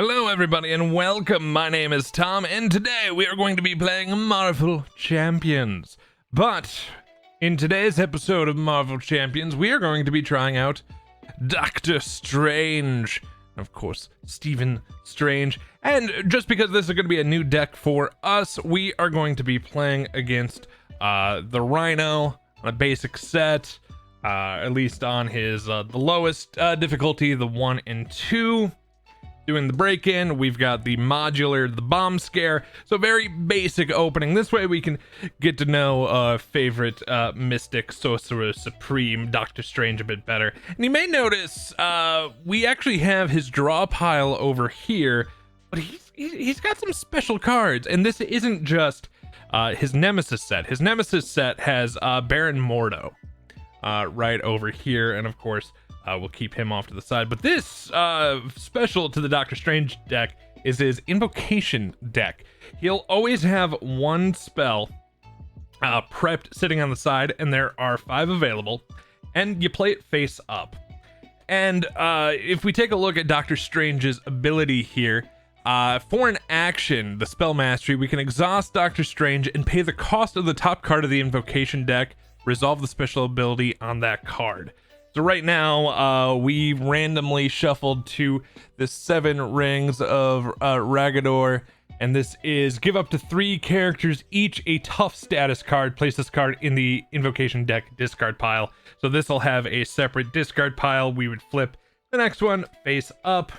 Hello everybody and welcome, my name is Tom and today we are going to be playing Marvel Champions. But in today's episode of Marvel Champions we are going to be trying out Doctor Strange. Of course, Stephen Strange. And just because this is going to be a new deck for us, we are going to be playing against the Rhino on a basic set, at least on his the lowest difficulty, the 1 and 2. Doing the break-in, we've got the modular, the bomb scare, so very basic opening. This way we can get to know favorite mystic sorcerer supreme Doctor Strange a bit better. And you may notice we actually have his draw pile over here, but he's got some special cards, and this isn't just his Nemesis set. His Nemesis set has Baron Mordo right over here, and of course we'll keep him off to the side. But this special to the Doctor Strange deck is his invocation deck. He'll always have one spell prepped sitting on the side, and there are 5 available, and you play it face up. And if we take a look at Doctor Strange's ability here, for an action, the spell mastery, we can exhaust Doctor Strange and pay the cost of the top card of the invocation deck, resolve the special ability on that card. So right now, we randomly shuffled to the 7 rings of Ragador, and this is give up to 3 characters each a tough status card. Place this card in the invocation deck discard pile. So this will have a separate discard pile. We would flip the next one face up.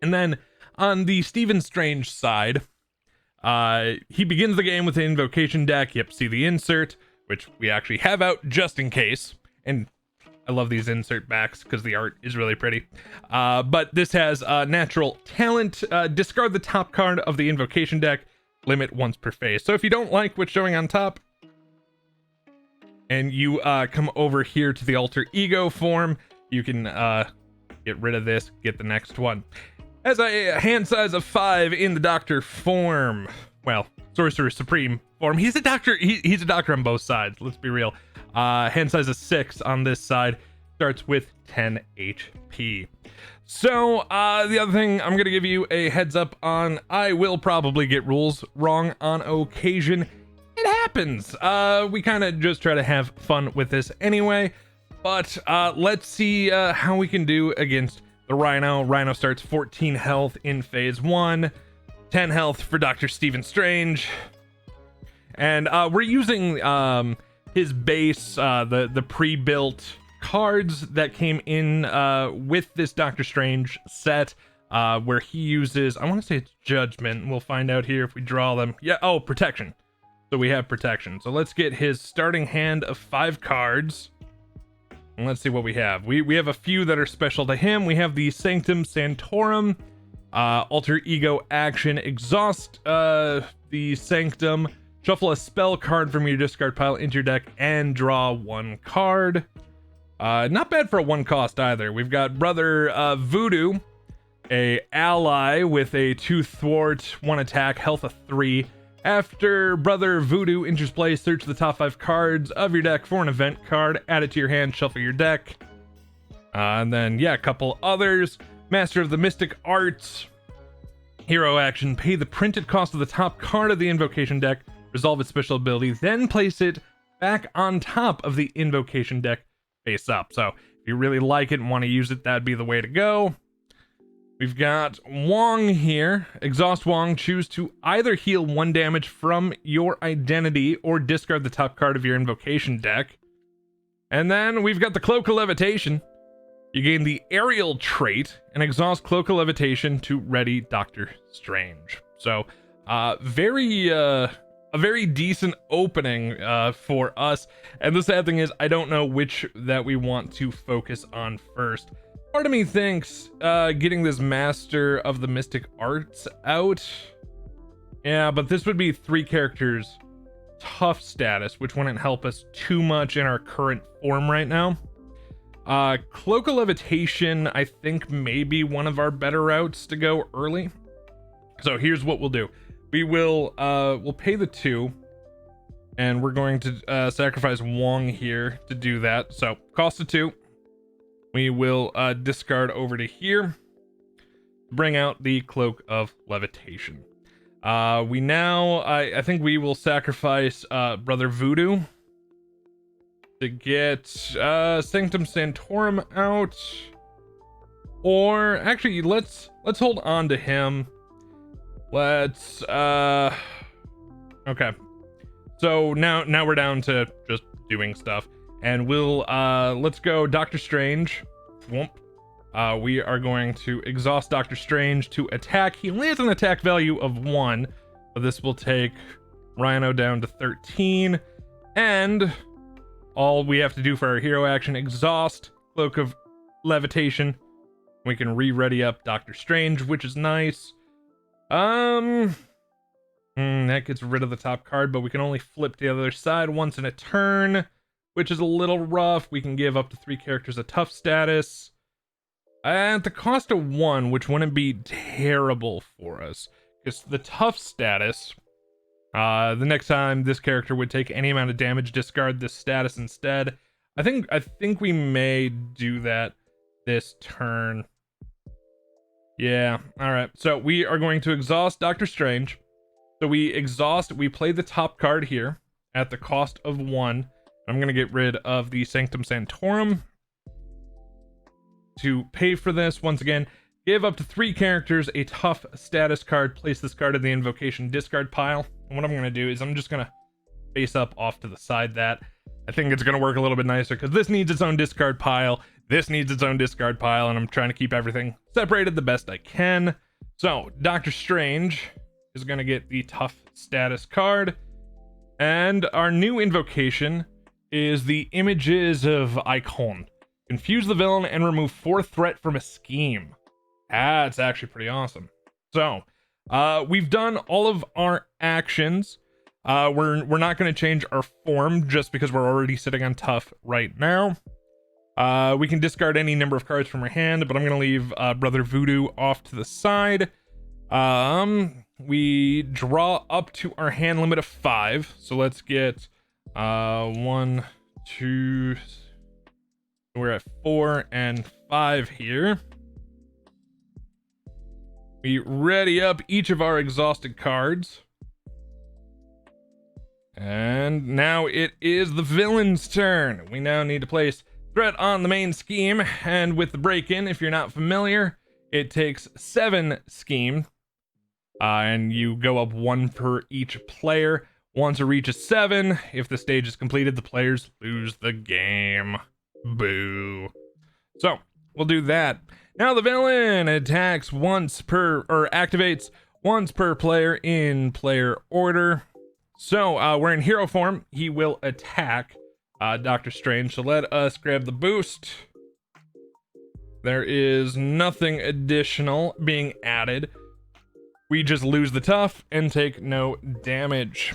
And then on the Stephen Strange side, he begins the game with the invocation deck. Yep, see the insert, which we actually have out just in case. And I love these insert backs because the art is really pretty. But this has natural talent. Discard the top card of the invocation deck. Limit once per phase. So if you don't like what's showing on top, and you come over here to the alter ego form, you can get rid of this, get the next one. Has a hand size of 5 in the Doctor form. Well, Sorcerer Supreme form. He's a doctor. He's a doctor on both sides. Let's be real. Hand size of 6 on this side. Starts with 10 HP. So the other thing I'm gonna give you a heads up on, I will probably get rules wrong on occasion. It happens. We kind of just try to have fun with this anyway. But let's see how we can do against the Rhino. Rhino starts 14 health in phase 1. 10 health for Dr. Stephen Strange. And we're using his base, the pre-built cards that came in with this Doctor Strange set, where he uses, I want to say it's Judgment. We'll find out here if we draw them. Yeah, oh, Protection. So we have Protection. So let's get his starting hand of 5 cards. And let's see what we have. We have a few that are special to him. We have the Sanctum Sanctorum, alter ego action, exhaust the Sanctum, shuffle a spell card from your discard pile into your deck, and draw 1 card. Not bad for a 1 cost either. We've got Brother Voodoo, a ally with a 2 thwart, 1 attack, health of 3. After Brother Voodoo enters play, search the top 5 cards of your deck for an event card, add it to your hand, shuffle your deck. And then, yeah, a couple others. Master of the Mystic Arts, hero action, pay the printed cost of the top card of the invocation deck, resolve its special ability, then place it back on top of the invocation deck face up. So if you really like it and want to use it, that'd be the way to go. We've got Wong here. Exhaust Wong, choose to either heal 1 damage from your identity or discard the top card of your invocation deck. And then we've got the Cloak of Levitation. You gain the aerial trait and exhaust Cloak of Levitation to ready Doctor Strange. So a very decent opening for us. And the sad thing is I don't know which that we want to focus on first. Part of me thinks getting this Master of the Mystic Arts out. Yeah, but this would be 3 characters tough status, which wouldn't help us too much in our current form right now. Cloak of Levitation, I think, may be one of our better routes to go early. So here's what we'll do. We will we'll pay the 2, and we're going to sacrifice Wong here to do that. So cost of 2. We will discard over to here. bring out the Cloak of Levitation. We now, I think we will sacrifice Brother Voodoo to get Sanctum Sanctorum out. Or actually, let's hold on to him. Let's okay. So now we're down to just doing stuff, and we'll let's go Doctor Strange. Whoomp. We are going to exhaust Doctor Strange to attack. He only has an attack value of 1, but this will take Rhino down to 13. And all we have to do for our hero action, exhaust Cloak of Levitation. We can re-ready up Doctor Strange, which is nice. That gets rid of the top card, but we can only flip the other side once in a turn, which is a little rough. We can give up to 3 characters a tough status at the cost of 1, which wouldn't be terrible for us, because the tough status, the next time this character would take any amount of damage, discard this status instead. I think we may do that this turn. Yeah, all right. So we are going to exhaust Doctor Strange. So we play the top card here at the cost of 1. I'm going to get rid of the Sanctum Sanctorum to pay for this. Once again, give up to 3 characters a tough status card. Place this card in the invocation discard pile. And what I'm going to do is I'm just going to face up off to the side that. I think it's going to work a little bit nicer because this needs its own discard pile. This needs its own discard pile, and I'm trying to keep everything separated the best I can. So, Doctor Strange is going to get the tough status card. And our new invocation is the Images of Icon. Confuse the villain and remove 4 threat from a scheme. That's actually pretty awesome. So, we've done all of our actions. We're not going to change our form just because we're already sitting on tough right now. We can discard any number of cards from our hand, but I'm going to leave Brother Voodoo off to the side. We draw up to our hand limit of 5. So let's get 1, 2. We're at 4 and 5 here. We ready up each of our exhausted cards. And now it is the villain's turn. We now need to place threat on the main scheme, and with the break-in, if you're not familiar, it takes 7 scheme, and you go up 1 per each player. Once it reaches 7, if the stage is completed, the players lose the game. Boo. So, we'll do that. Now the villain attacks once per, or activates once per player in player order. So, we're in hero form. He will attack Doctor Strange. So let us grab the boost. There is nothing additional being added. We just lose the tough and take no damage.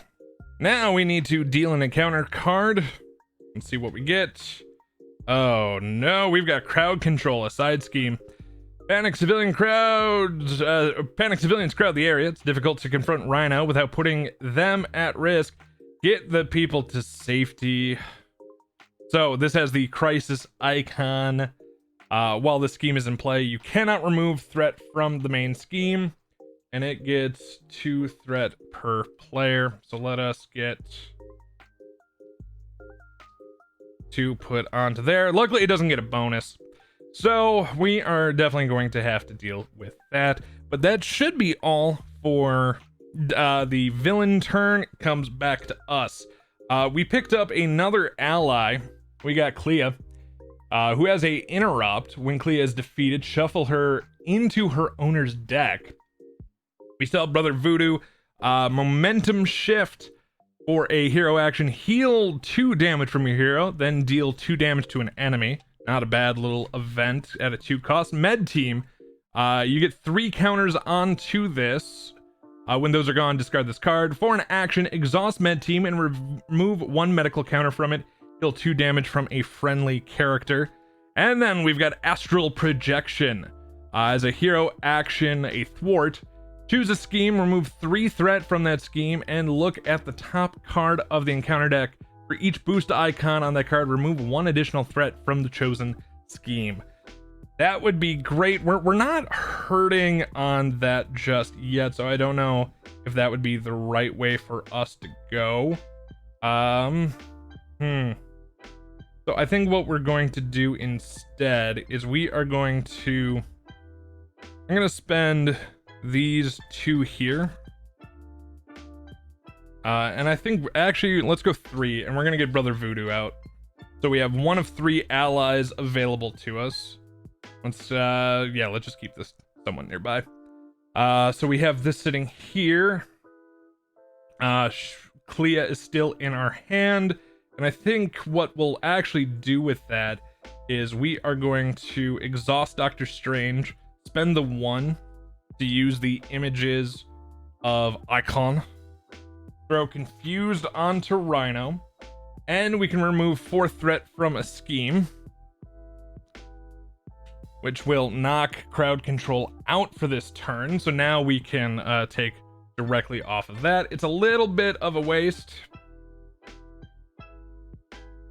Now we need to deal an encounter card and see what we get. Oh no, we've got crowd control, a side scheme. Panic civilians crowd the area. It's difficult to confront Rhino without putting them at risk. Get the people to safety. So this has the crisis icon. While the scheme is in play, you cannot remove threat from the main scheme, and it gets 2 threat per player. So let us get 2 put onto there. Luckily, it doesn't get a bonus. So we are definitely going to have to deal with that. But that should be all for the villain turn. It comes back to us. We picked up another ally. We got Clea, who has a interrupt. When Clea is defeated, shuffle her into her owner's deck. We still have Brother Voodoo. Momentum shift for a hero action. Heal 2 damage from your hero, then deal 2 damage to an enemy. Not a bad little event at a 2 cost. Med team. You get 3 counters onto this. When those are gone, discard this card. For an action, exhaust med team and remove 1 medical counter from it. Heal 2 damage from a friendly character. And then we've got Astral Projection. As a hero action, a thwart. Choose a scheme, remove 3 threat from that scheme, and look at the top card of the encounter deck. For each boost icon on that card, remove 1 additional threat from the chosen scheme. That would be great. We're not hurting on that just yet, so I don't know if that would be the right way for us to go. So I think what we're going to do instead is we are going to... I'm going to spend these 2 here. And I think, actually, let's go 3, and we're going to get Brother Voodoo out. So we have 1 of 3 allies available to us. Let's, yeah, let's just keep this somewhat nearby. So we have this sitting here. Clea is still in our hand. And I think what we'll actually do with that is we are going to exhaust Doctor Strange, spend the 1 to use the images of Icon, throw Confused onto Rhino, and we can remove 4 threat from a scheme, which will knock crowd control out for this turn. So now we can take directly off of that. It's a little bit of a waste.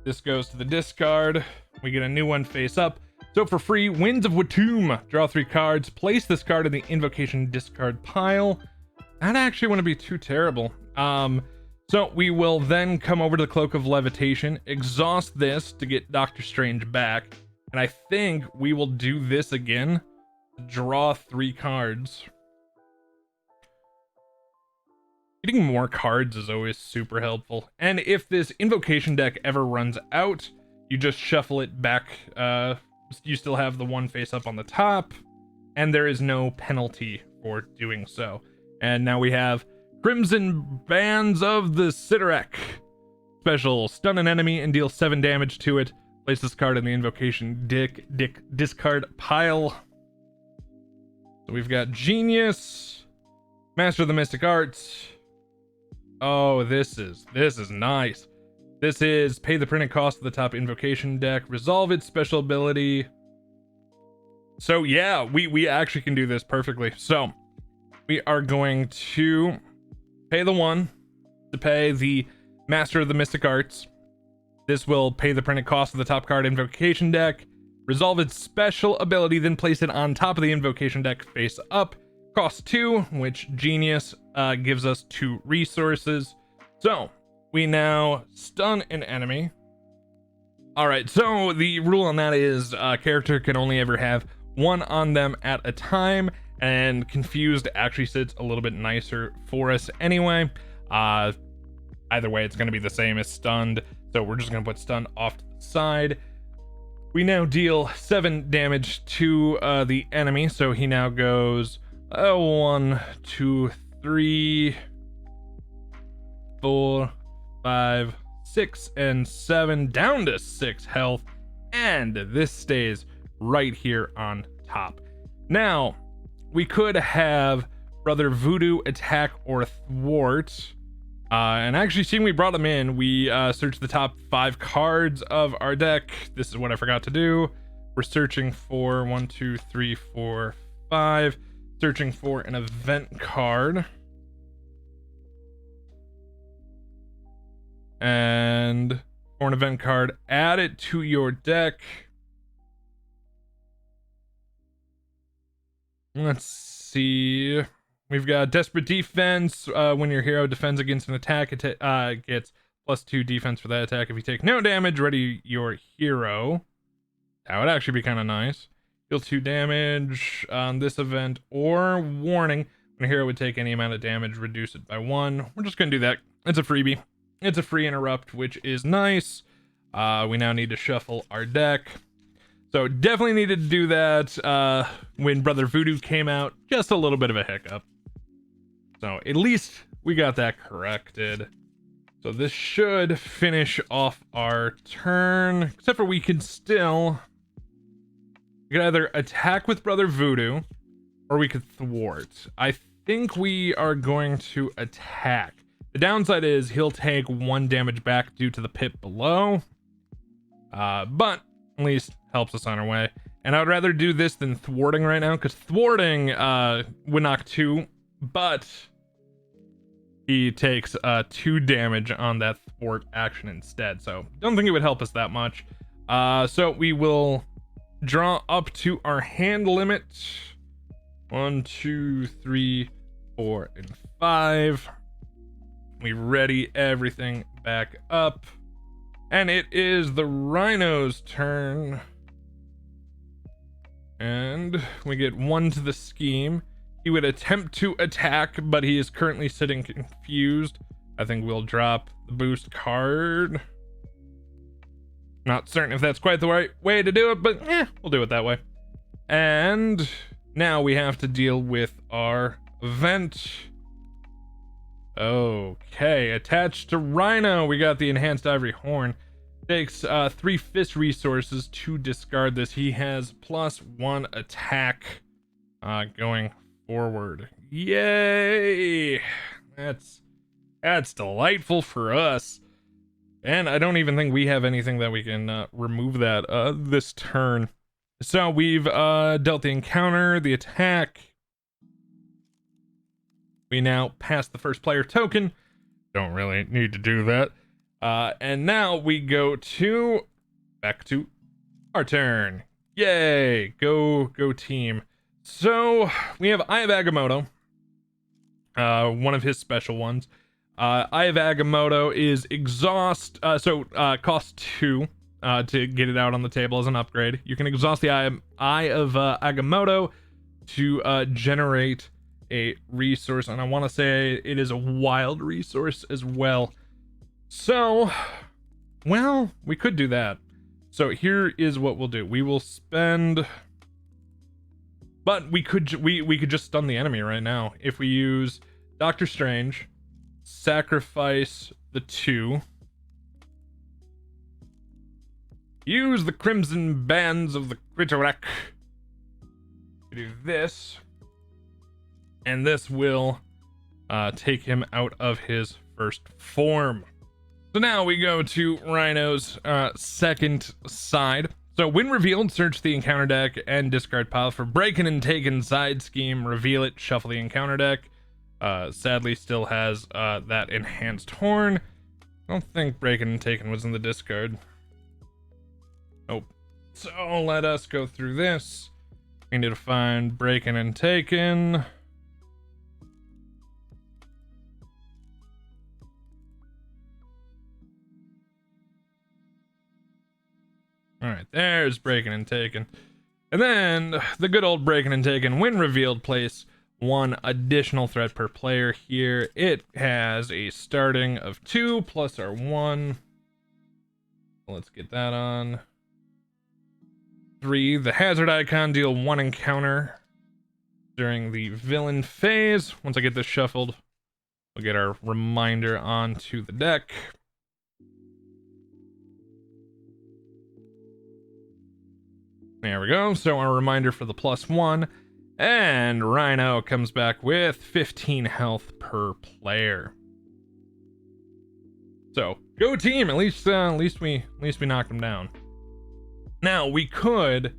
This goes to the discard. We get a new one face up. So for free, Winds of Watum. Draw 3 cards. Place this card in the invocation discard pile. I don't actually want to be too terrible. So we will then come over to the Cloak of Levitation, exhaust this to get Doctor Strange back. And I think we will do this again. Draw 3 cards. Getting more cards is always super helpful. And if this invocation deck ever runs out, you just shuffle it back. You still have the 1 face up on the top, and there is no penalty for doing so. And now we have Crimson Bands of the Sidorak. Special, stun an enemy and deal 7 damage to it. Place this card in the invocation discard pile. So we've got Genius, Master of the Mystic Arts. Oh, this is nice. This is pay the printed cost of the top invocation deck, resolve its special ability. So yeah, we actually can do this perfectly. So we are going to pay the 1 to pay the Master of the Mystic Arts. This will pay the printed cost of the top card invocation deck, resolve its special ability, then place it on top of the invocation deck face up. Cost 2, which Genius gives us 2 resources. So we now stun an enemy. Alright, so the rule on that is a character can only ever have 1 on them at a time, and Confused actually sits a little bit nicer for us anyway. Either way, it's going to be the same as Stunned, so we're just going to put Stunned off to the side. We now deal 7 damage to the enemy, so he now goes 1, 2, 3, 4, 5, 6, and 7, down to 6 health, and this stays right here on top. Now, we could have Brother Voodoo attack or thwart. And actually, seeing we brought him in, we searched the top 5 cards of our deck. This is what I forgot to do. We're searching for 1, 2, 3, 4, 5. Searching for an event card. And for an event card, add it to your deck. Let's see. We've got Desperate Defense. When your hero defends against an attack, it gets +2 defense for that attack. If you take no damage, ready your hero. That would actually be kind of nice. Deal 2 damage on this event, or warning, when a hero would take any amount of damage, reduce it by 1. We're just going to do that. It's a freebie. It's a free interrupt, which is nice. We now need to shuffle our deck. So definitely needed to do that when Brother Voodoo came out. Just a little bit of a hiccup. So at least we got that corrected. So this should finish off our turn. Except for we can still... We could either attack with Brother Voodoo, or we could thwart. I think we are going to attack. The downside is he'll take 1 damage back due to the pit below. But at least helps us on our way. And I would rather do this than thwarting right now, because thwarting would knock 2, but he takes 2 damage on that thwart action instead. So don't think it would help us that much. So we will draw up to our hand limit. 1, 2, 3, 4, and 5. We ready everything back up. And it is the Rhino's turn. And we get 1 to the scheme. He would attempt to attack, but he is currently sitting confused. I think we'll drop the boost card. Not certain if that's quite the right way to do it, but we'll do it that way. And now we have to deal with our event. Okay, attached to Rhino, we got the Enhanced Ivory Horn. Takes 3 fist resources to discard this. He has +1 attack going forward. Yay! That's delightful for us. And I don't even think we have anything that we can remove that this turn. So we've dealt the encounter, the attack. We now pass the first player token. Don't really need to do that. And now we go back to our turn. Yay! Go team. So we have Eye of Agamotto, one of his special ones. Eye of Agamotto is exhaust, costs 2 to get it out on the table as an upgrade. You can exhaust the Eye of Agamotto to generate a resource, and I want to say it is a wild resource as well. So, well, we could do that. So here is what we'll do. We will spend, but we could just stun the enemy right now if we use Doctor Strange, sacrifice the 2, use the Crimson Bands of the Critorek. Do this, and this will take him out of his first form. So now we go to Rhino's second side. So when revealed, search the encounter deck and discard pile for Breaking and Taken side scheme. Reveal it, shuffle the encounter deck. Sadly still has that enhanced horn. I don't think Breaking and Taken was in the discard. Nope. So let us go through this. We need to find Breaking and Taken. Alright, there's Breaking and Taken. And then the good old Breaking and Taken, when revealed, place 1 additional threat per player here. It has a starting of 2 plus our 1. Let's get that on. 3, the hazard icon, deal 1 encounter during the villain phase. Once I get this shuffled, we'll get our reminder onto the deck. There we go. So our reminder for the +1, and Rhino comes back with 15 health per player. So go team. At least we knocked him down. Now we could.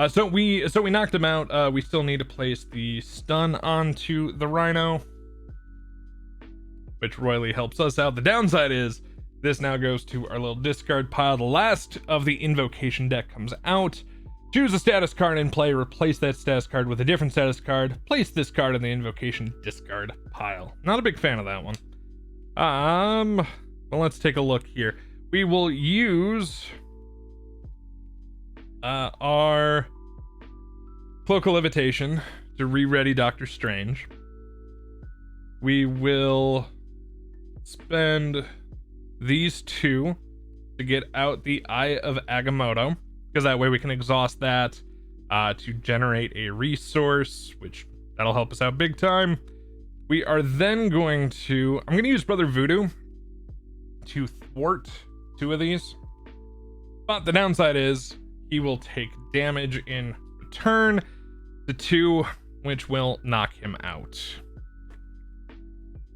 So we knocked him out. We still need to place the stun onto the Rhino, which royally helps us out. The downside is this now goes to our little discard pile. The last of the invocation deck comes out. Choose a status card in play, replace that status card with a different status card, place this card in the invocation discard pile. Not a big fan of that one. Well, let's take a look here. We will use our Cloak of Levitation to re-ready Doctor Strange. We will spend these 2 to get out the Eye of Agamotto, because that way we can exhaust that to generate a resource, which that'll help us out big time. We are then going to, I'm going to use Brother Voodoo to thwart 2 of these, but the downside is he will take damage in return to 2, which will knock him out.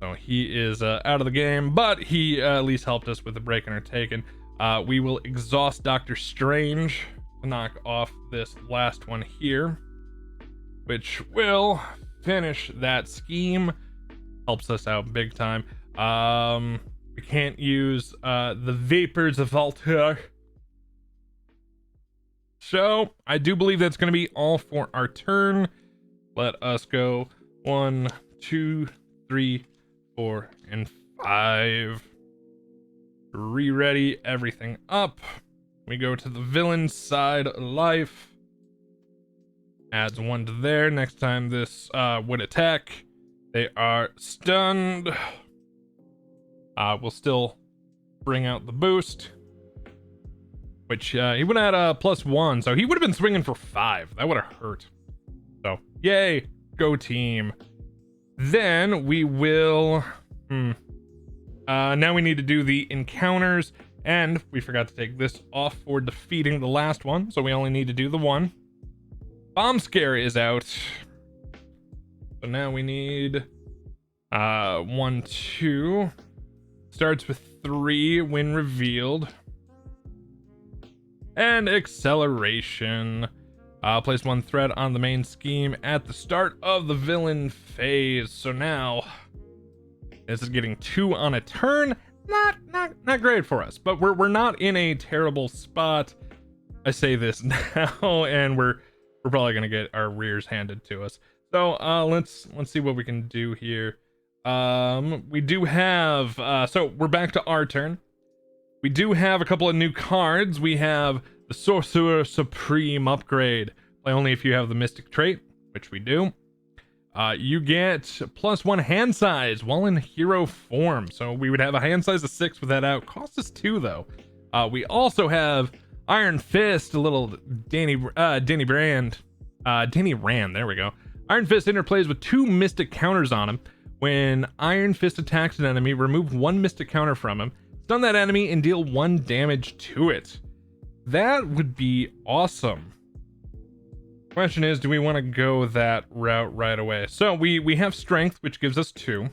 So he is out of the game, but he at least helped us with the Breaking or Taken. We will exhaust Doctor Strange to knock off this last one here, which will finish that scheme. Helps us out big time. We can't use the Vapors of Altair. So I do believe that's going to be all for our turn. Let us go 1, 2, 3, 4, and 5. Re-ready everything up. We go to the villain side of life. Adds 1 to there. Next time this would attack, they are stunned. We'll still bring out the boost, which he would add a +1, so he would have been swinging for 5. That would have hurt. So yay, go team. Then we will now we need to do the encounters, and we forgot to take this off for defeating the last one, so we only need to do the one. Bomb Scare is out, so now we need 1, 2. Starts with 3 when revealed. And Acceleration. Place 1 threat on the main scheme at the start of the villain phase. So now this is getting 2 on a turn. Not great for us, but we're not in a terrible spot. I say this now, and we're probably gonna get our rears handed to us. So let's see what we can do here. We do have so we're back to our turn. We do have a couple of new cards. We have the Sorcerer Supreme upgrade. Play only if you have the Mystic trait, which we do. You get +1 hand size while in hero form. So we would have a hand size of 6 with that out. Costs us 2 though. We also have Iron Fist, a little Danny Rand. There we go. Iron Fist interplays with 2 Mystic counters on him. When Iron Fist attacks an enemy, remove 1 Mystic counter from him, stun that enemy, and deal 1 damage to it. That would be awesome. Question is, do we want to go that route right away? So we have strength, which gives us 2.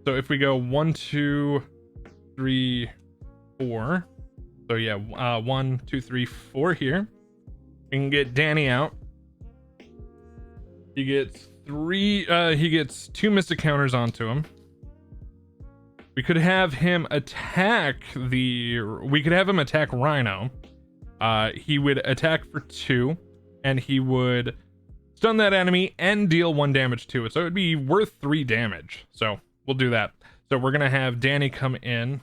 So if we go 1, 2, 3, 4. So yeah, 1, 2, 3, 4 here. We can get Danny out. He gets 2 Mystic counters onto him. We could have him attack Rhino. He would attack for 2, and he would stun that enemy and deal 1 damage to it. So it would be worth 3 damage. So we'll do that. So we're gonna have Danny come in.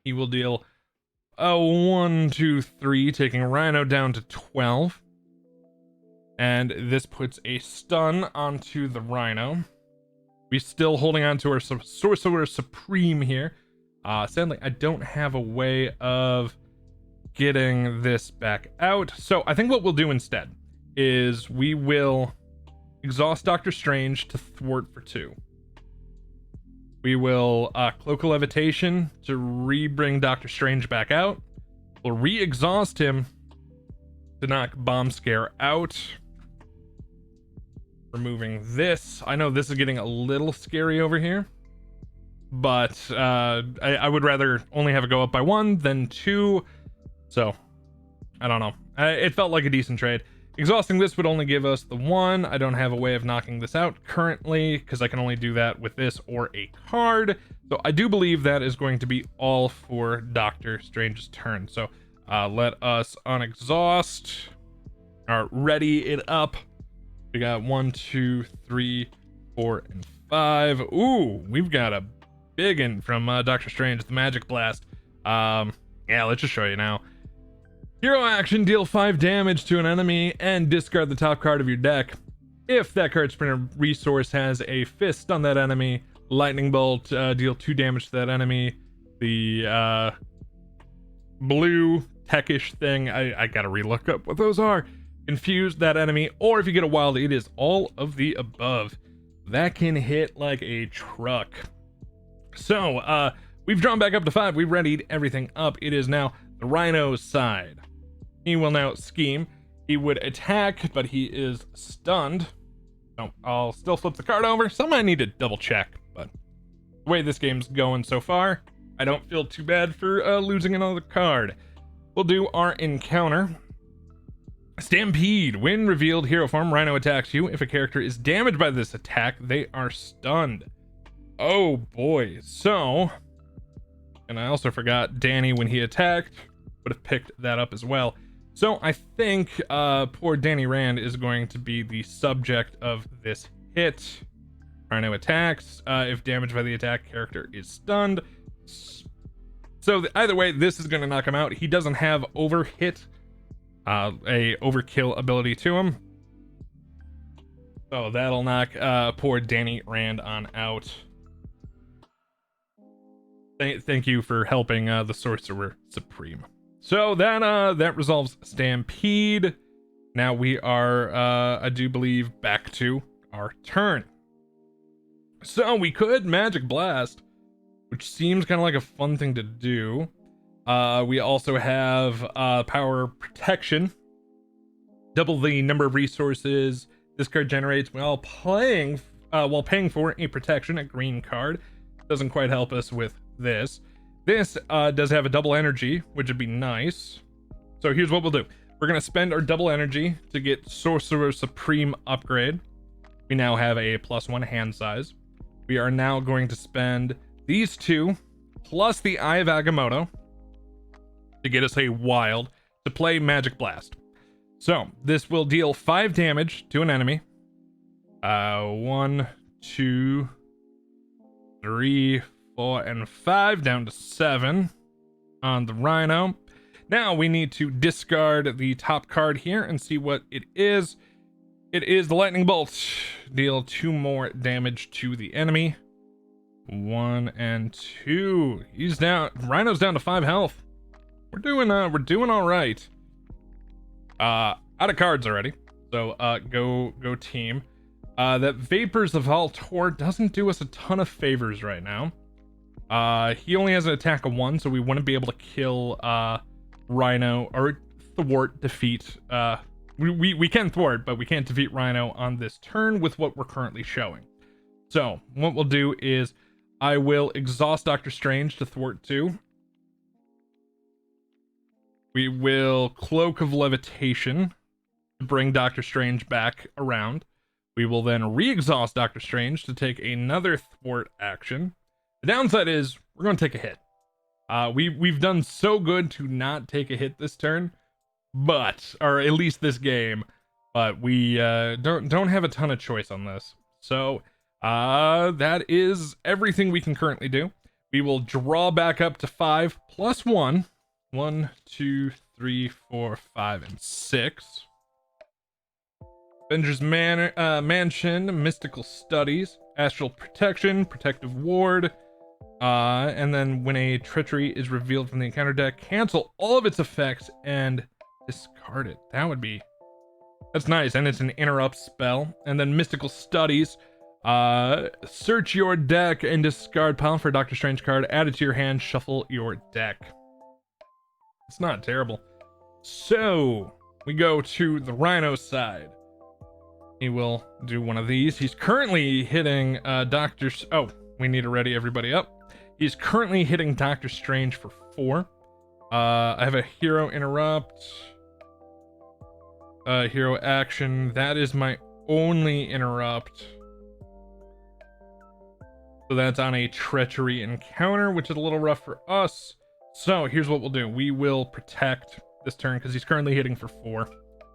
He will deal 1, 2, 3, taking Rhino down to 12. And this puts a stun onto the Rhino. We're still holding on to our Sorcerer Supreme here. Sadly, I don't have a way of getting this back out. So I think what we'll do instead is we will exhaust Doctor Strange to thwart for 2. We will Cloak of Levitation to re-bring Doctor Strange back out. We'll re-exhaust him to knock Bomb Scare out. Removing this. I know this is getting a little scary over here, but I would rather only have it go up by 1 than 2. So I don't know. It felt like a decent trade. Exhausting this would only give us the 1. I don't have a way of knocking this out currently because I can only do that with this or a card. So I do believe that is going to be all for Doctor Strange's turn. So let us unexhaust or ready it up. We got 1, 2, 3, 4, and 5. Ooh, we've got a big one from Doctor Strange, the Magic Blast. Yeah, let's just show you now. Hero action, deal 5 damage to an enemy and discard the top card of your deck. If that card's printed resource has a fist on that enemy, lightning bolt, deal 2 damage to that enemy. The blue techish thing, I gotta relook up what those are. Confuse that enemy, or if you get a wild, it is all of the above. That can hit like a truck. So we've drawn back up to 5. We've readied everything up. It is now the Rhino's side. He will now scheme. He would attack, but he is stunned. So I'll still flip the card over. Some I need to double check, but the way this game's going so far, I don't feel too bad for losing another card. We'll do our encounter. Stampede. When revealed hero form, Rhino attacks you. If a character is damaged by this attack, they are stunned. Oh boy. So, and I also forgot Danny when he attacked would have picked that up as well. So I think poor Danny Rand is going to be the subject of this hit. Rhino attacks. If damaged by the attack, character is stunned. So either way, this is going to knock him out. He doesn't have overhit, a overkill ability to him. So that'll knock poor Danny Rand on out. Thank you for helping the Sorcerer Supreme. So that resolves Stampede. Now we are, I do believe, back to our turn. So we could Magic Blast, which seems kind of like a fun thing to do. We also have Power Protection. Double the number of resources this card generates while paying for a protection, a green card. Doesn't quite help us with this. This does have a double energy, which would be nice. So here's what we'll do. We're going to spend our double energy to get Sorcerer Supreme upgrade. We now have a +1 hand size. We are now going to spend these two plus the Eye of Agamotto to get us a wild to play Magic Blast. So this will deal 5 damage to an enemy. 1, 2, 3, 4, and 5, down to 7 on the Rhino. Now we need to discard the top card here and see what it is. It is the Lightning Bolt. Deal 2 more damage to the enemy. 1 and 2. He's down. Rhino's down to 5 health. We're doing all right. Out of cards already. So go team. That Vapors of Valtor doesn't do us a ton of favors right now. He only has an attack of 1, so we wouldn't be able to kill Rhino or thwart defeat. We can thwart, but we can't defeat Rhino on this turn with what we're currently showing. So what we'll do is I will exhaust Doctor Strange to thwart 2. We will Cloak of Levitation to bring Doctor Strange back around. We will then re-exhaust Doctor Strange to take another thwart action. The downside is we're going to take a hit. We've done so good to not take a hit this turn, or at least this game, but we don't have a ton of choice on this. So that is everything we can currently do. We will draw back up to 5 plus 1. 1, 2, 3, 4, 5, and 6. Avengers Mansion, Mystical Studies, Astral Protection, Protective Ward, and then when a treachery is revealed from the encounter deck, cancel all of its effects and discard it. That's nice, and it's an interrupt spell. And then Mystical Studies, search your deck and discard pile for a Doctor Strange card, add it to your hand, shuffle your deck. It's not terrible. So we go to the Rhino side. He will do one of these. He's currently hitting we need to ready everybody up. He's currently hitting Doctor Strange for 4. I have a hero interrupt. Hero action. That is my only interrupt. So that's on a treachery encounter, which is a little rough for us. So here's what we'll do. We will protect this turn because he's currently hitting for 4.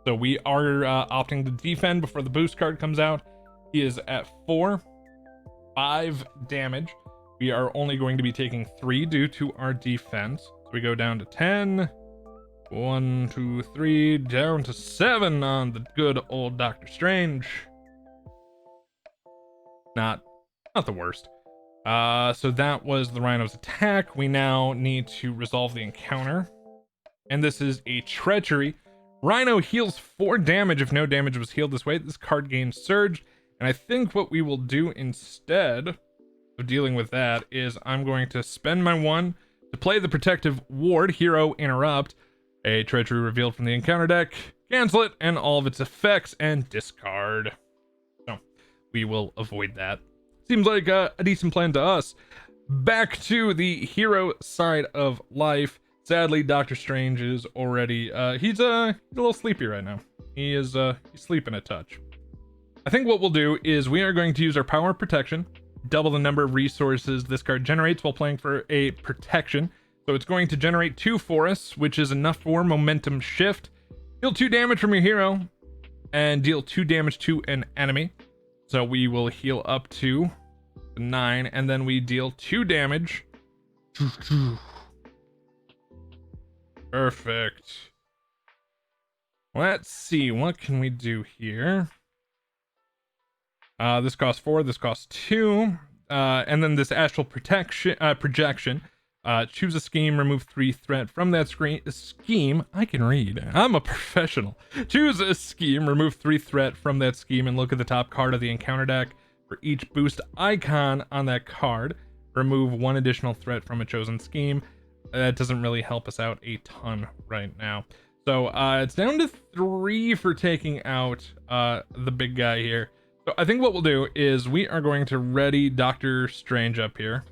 So we are opting to defend before the boost card comes out. He is at 4. 5 damage. We are only going to be taking 3 due to our defense. So we go down to 10. 1, 2, 3, down to 7 on the good old Doctor Strange. Not the worst. So that was the Rhino's attack. We now need to resolve the encounter. And this is a treachery. Rhino heals 4 damage if no damage was healed this way. This card gains Surge. And I think what we will do instead of dealing with that is I'm going to spend my 1 to play the Protective Ward, Hero Interrupt, a treachery revealed from the encounter deck, cancel it and all of its effects, and discard. So we will avoid that. Seems like a decent plan to us. Back to the hero side of life. Sadly, Doctor Strange is already he's a little sleepy right now. He's sleeping a touch. I think what we'll do is we are going to use our Power Protection, double the number of resources this card generates while playing for a protection. So it's going to generate 2 for us, which is enough for Momentum Shift. Deal 2 damage from your hero and deal 2 damage to an enemy. So we will heal up to 9 and then we deal 2 damage. Perfect. Let's see, what can we do here? This costs 4, this costs 2. And then this astral projection. Choose a scheme, remove 3 threat from that scheme. I can read. I'm a professional. Choose a scheme, remove 3 threat from that scheme, and look at the top card of the encounter deck. For each boost icon on that card, remove 1 additional threat from a chosen scheme. That doesn't really help us out a ton right now. So it's down to 3 for taking out the big guy here. So I think what we'll do is we are going to ready Doctor Strange up here.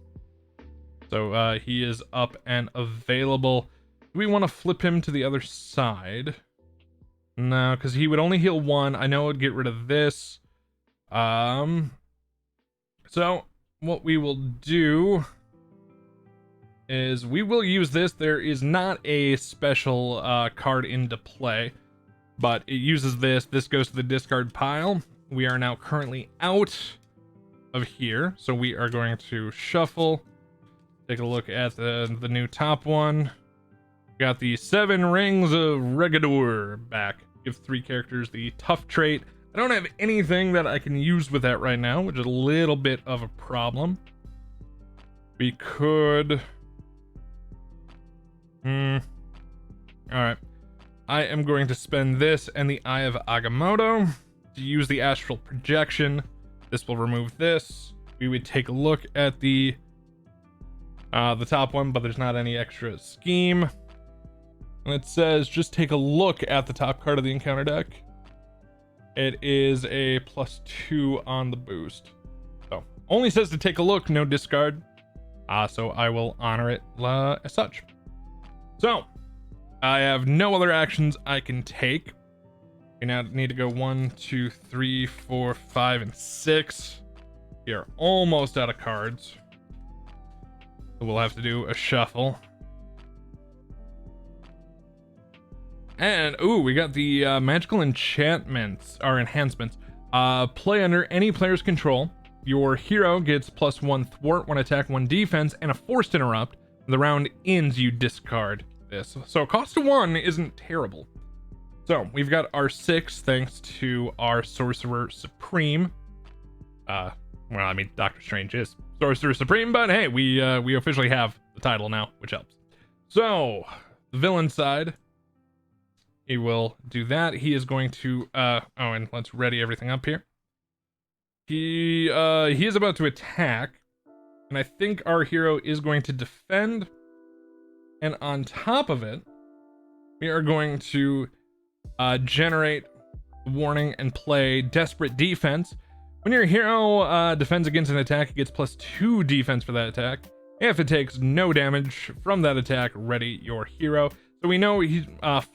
So he is up and available. Do we want to flip him to the other side? No, because he would only heal 1. I know it would get rid of this. So what we will do is we will use this. There is not a special card into play, but it uses this. This goes to the discard pile. We are now currently out of here, so we are going to shuffle. Take a look at the new top one. Got the 7 Rings of Regador back. Give 3 characters the tough trait. I don't have anything that I can use with that right now, which is a little bit of a problem. We could... Alright. I am going to spend this and the Eye of Agamotto to use the astral projection. This will remove this. We would take a look at the top one, but there's not any extra scheme. And it says just take a look at the top card of the encounter deck. It is a +2 on the boost. So only says to take a look, no discard. So I will honor it as such. So I have no other actions I can take. We now need to go 1, 2, 3, 4, 5, and 6. We are almost out of cards. So we'll have to do a shuffle. And, ooh, we got the magical enchantments, or enhancements. Play under any player's control. Your hero gets +1 thwart, 1 attack, 1 defense, and a forced interrupt. The round ends, you discard this. So cost of 1 isn't terrible. So we've got our 6 thanks to our Sorcerer Supreme. Well, I mean, Doctor Strange is Sorcerer Supreme, but hey, we officially have the title now, which helps. So the villain side, he will do that. He is going to and let's ready everything up here. He is about to attack, and I think our hero is going to defend. And on top of it, we are going to generate warning and play Desperate Defense. When your hero defends against an attack, it gets +2 defense for that attack. If it takes no damage from that attack, ready your hero. So we know he's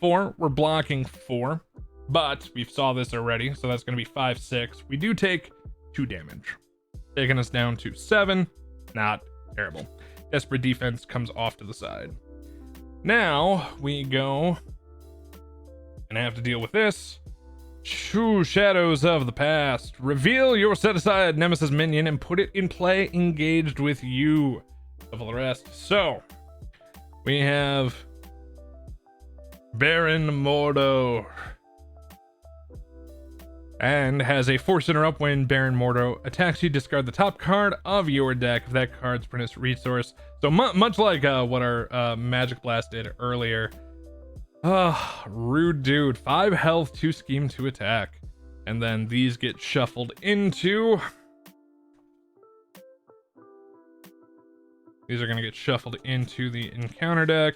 4. We're blocking 4, but we saw this already, so that's going to be 5, 6. We do take 2 damage, taking us down to 7. Not terrible. Desperate Defense comes off to the side. Now we go and have to deal with this. True Shadows of the Past. Reveal your set-aside Nemesis minion and put it in play engaged with you. Of the rest. So, we have Baron Mordo. And has a force interrupt when Baron Mordo attacks you. Discard the top card of your deck if that card's printed resource. So much like what our Magic Blast did earlier. Rude dude. 5 health, 2 scheme, 2 attack. And then these get shuffled into... These are going to get shuffled into the encounter deck.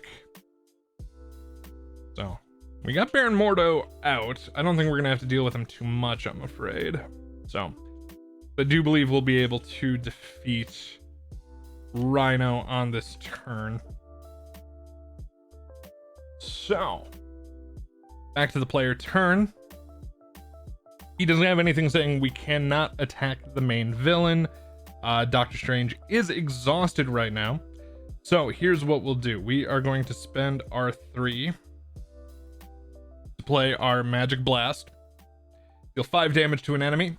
So, we got Baron Mordo out. I don't think we're going to have to deal with him too much, I'm afraid. So, I do believe we'll be able to defeat Rhino on this turn. So, back to the player turn. He doesn't have anything saying we cannot attack the main villain. Doctor Strange is exhausted right now. So here's what we'll do. We are going to spend our 3 to to play our Magic Blast. Deal 5 damage to an enemy,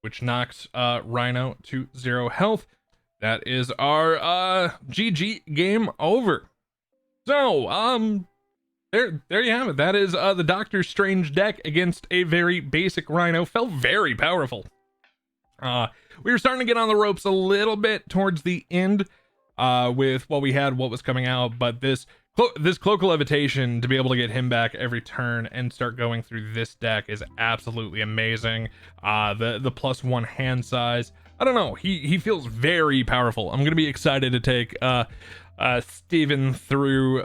which knocks Rhino to 0 health. That is our GG, game over. So, there you have it. That is the Doctor Strange deck against a very basic Rhino. Felt very powerful. We were starting to get on the ropes a little bit towards the end with what we had, what was coming out, but this Cloak of Levitation, to be able to get him back every turn and start going through this deck is absolutely amazing. The +1 hand size, I don't know, he feels very powerful. I'm gonna be excited to take Steven through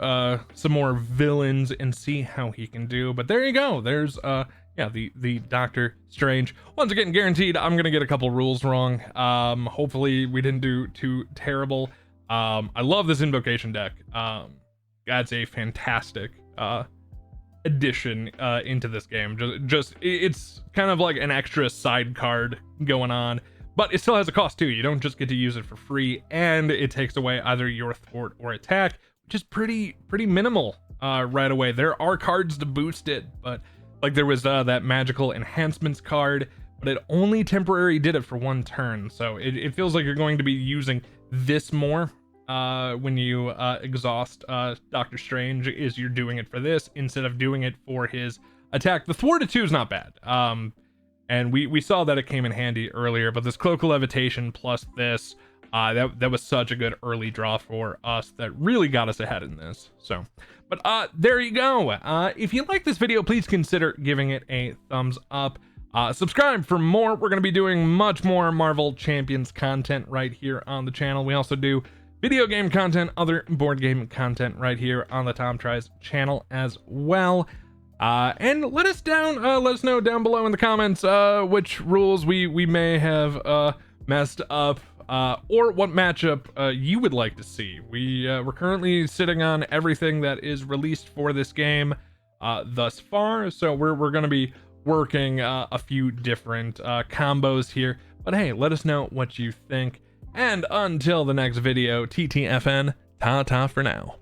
some more villains and see how he can do. But there you go. There's yeah, the Doctor Strange. Once again, guaranteed I'm gonna get a couple rules wrong. Hopefully we didn't do too terrible. I love this invocation deck. That's a fantastic addition into this game. Just it's kind of like an extra side card going on, but it still has a cost too. You don't just get to use it for free, and it takes away either your thwart or attack, which is pretty minimal right away. There are cards to boost it, but like there was that magical enhancements card, but it only temporarily did it for 1 turn. So it feels like you're going to be using this more when you exhaust Doctor Strange, is you're doing it for this instead of doing it for his attack. The thwarted 2 is not bad. And we saw that it came in handy earlier, but this Cloak of Levitation plus this, that was such a good early draw for us that really got us ahead in this. So, but there you go. If you like this video, please consider giving it a thumbs up. Subscribe for more. We're going to be doing much more Marvel Champions content right here on the channel. We also do video game content, other board game content right here on the Tom Tries channel as well. And let us know down below in the comments which rules we may have messed up, or what matchup you would like to see. We're currently sitting on everything that is released for this game thus far, so we're going to be working a few different combos here. But hey, let us know what you think. And until the next video, TTFN, ta-ta for now.